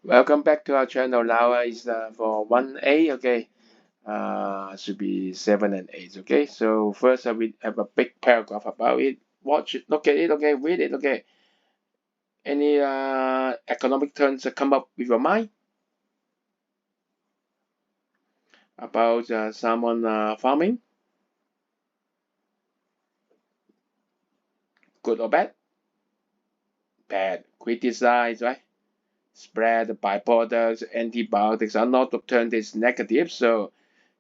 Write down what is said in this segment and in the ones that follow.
Welcome back to our channel. Now is for 1A, okay. Should be 7 and 8, okay. So first I will have a big paragraph about it. Watch it, look at it, okay. Read it, okay. Any economic terms that come up with your mind about salmon farming? Good or bad? Bad. Criticize, right? Spread byproducts, antibiotics are not turned is negative, so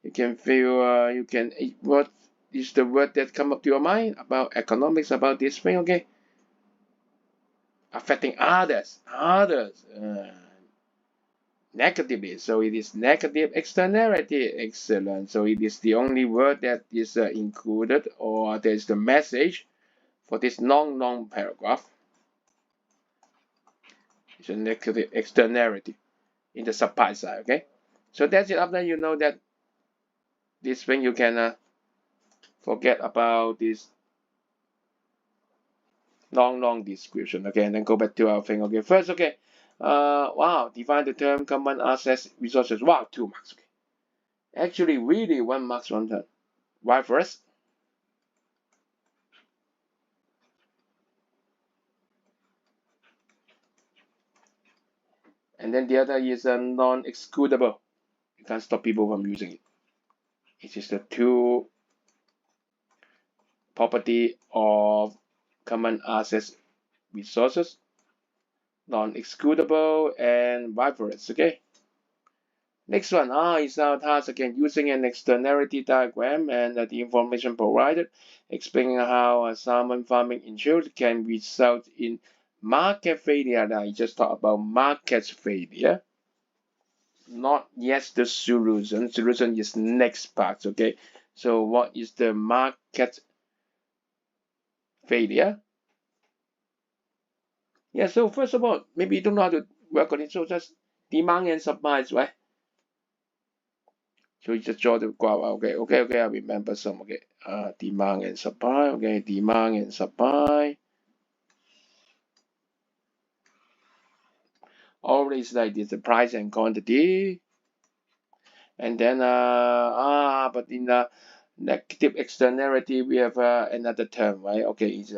you can feel what is the word that come up to your mind about economics about this thing, okay? Affecting others negatively, so it is negative externality. Excellent. So it is the only word that is included, or there is the message for this long paragraph. It's a negative externality in the supply side, okay? So that's it. After you know that this thing, you can forget about this long description, okay? And then go back to our thing, okay? First, okay, wow, define the term common access resources. Wow, 2 marks, okay? Actually, really 1 mark, 1 turn. Why first? And then the other is a non-excludable. You can't stop people from using it. It is the two property of common access resources, non-excludable and vice, okay? Next one, is our task again using an externality diagram and the information provided, explaining how salmon farming in Chile can result in market failure. Now, I just talked about market failure, not yet the solution. Solution is next part, okay? So, what is the market failure? Yeah, so first of all, maybe you don't know how to work on it, so just demand and supply, right? So you just draw the graph. Okay, I remember some. Okay, demand and supply. Okay, demand and supply. Always like this, the price and quantity. And then, but in the negative externality, we have another term, right? Okay, it's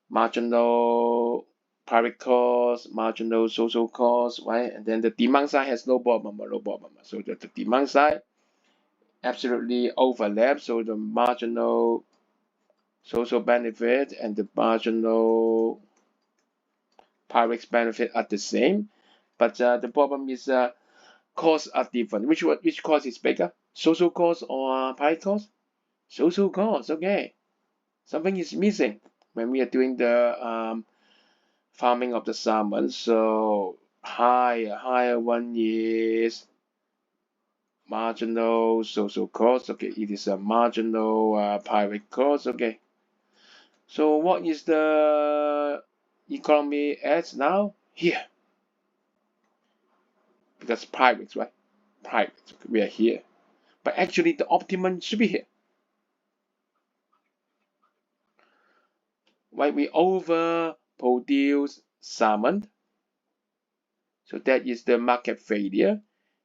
marginal private cost, marginal social cost, right? And then the demand side has no problem, no problem. So the demand side absolutely overlap. So the marginal social benefit and the marginal private benefit are the same, but the problem is costs are different. Which cost is bigger? Social cost or private cost? Social cost. Okay, something is missing when we are doing the farming of the salmon. So higher one is marginal social cost. Okay, it is a marginal private cost. Okay. So what is the economy at now? Here, because private, right? Private, we are here. But actually the optimum should be here. Why we overproduce salmon? So that is the market failure.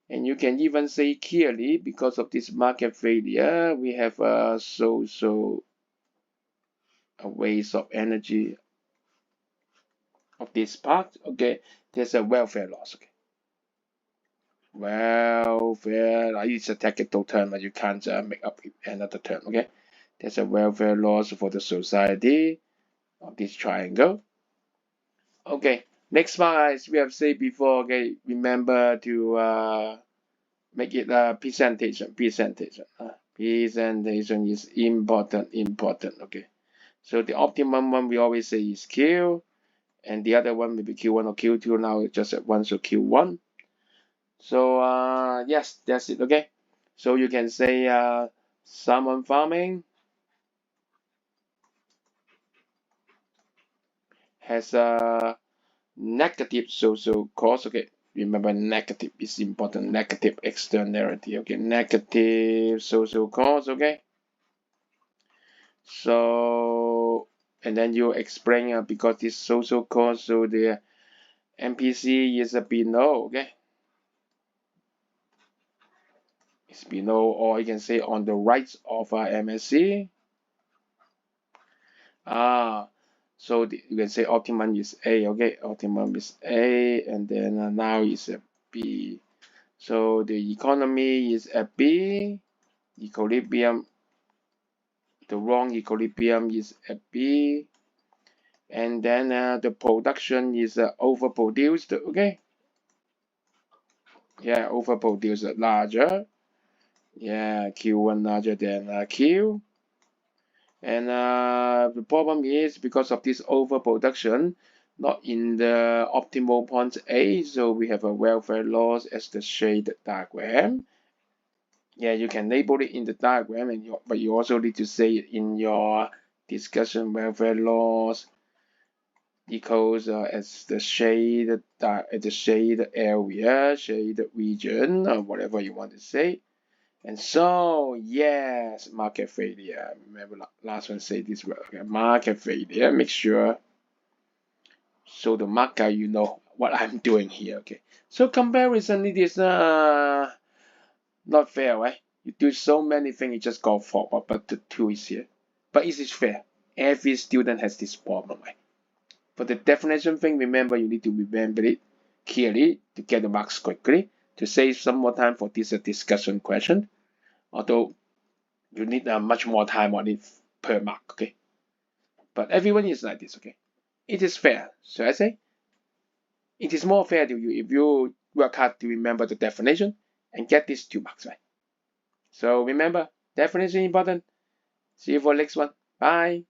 And you can even say clearly, because of this market failure, we have a waste of energy of this part. Okay, there's a welfare loss. Okay. Welfare, it's a technical term, but you can't make up another term. Okay, there's a welfare loss for the society of this triangle. Okay, next one, as we have said before, okay, remember to make it a presentation. Presentation is important. Okay, so the optimum one we always say is Q, and the other one may be Q1 or Q2. Now it's just at once, so Q1. So yes, that's it. Okay, so you can say salmon farming has a negative social cost. Okay, remember negative is important. Negative externality. Okay, negative social cost. Okay, so and then you explain because this social cost, so the MPC is below, okay? It's below, or you can say on the right of MSC. So you can say optimum is A, okay? Optimum is A, and then now is a B. So the economy is at B, equilibrium, the wrong equilibrium is at B, and then the production is overproduced, okay? Yeah, overproduced larger. Yeah, Q1 larger than Q. And the problem is because of this overproduction, not in the optimal point A, so we have a welfare loss as the shaded diagram. Yeah, you can label it in the diagram, but you also need to say it in your discussion. Welfare loss equals as the shaded area, shaded region, or whatever you want to say. And so, yes, market failure. Remember last one say this word, okay? Market failure. Make sure so the marker you know what I'm doing here, okay? So comparison it is not fair, right? You do so many things, you just go for but the two is here. But it is fair. Every student has this problem, right? For the definition thing, remember you need to remember it clearly to get the marks quickly. To save some more time for this discussion question, although you need much more time on it per mark, okay? But everyone is like this, okay? It is fair. So I say it is more fair to you if you work hard to remember the definition and get these 2 marks right. So remember, definition important. See you for next one. Bye.